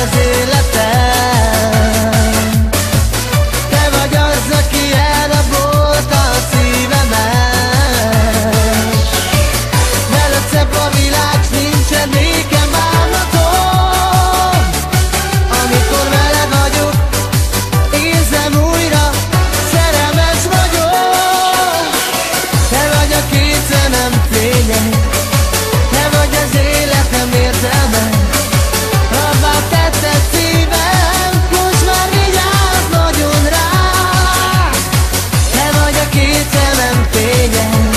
az életem. Te vagy az, aki elrabolta a szívemet. Veled szebb a világ, nincsen nékem bánatom. Amikor veled vagyok, érzem újra, szerelmes vagyok. Te vagy a két szemem fénye, te vagy az életem értelme. Abbá tetted szívem, most már vigyázz nagyon rá. Te vagy a két szemem fénye,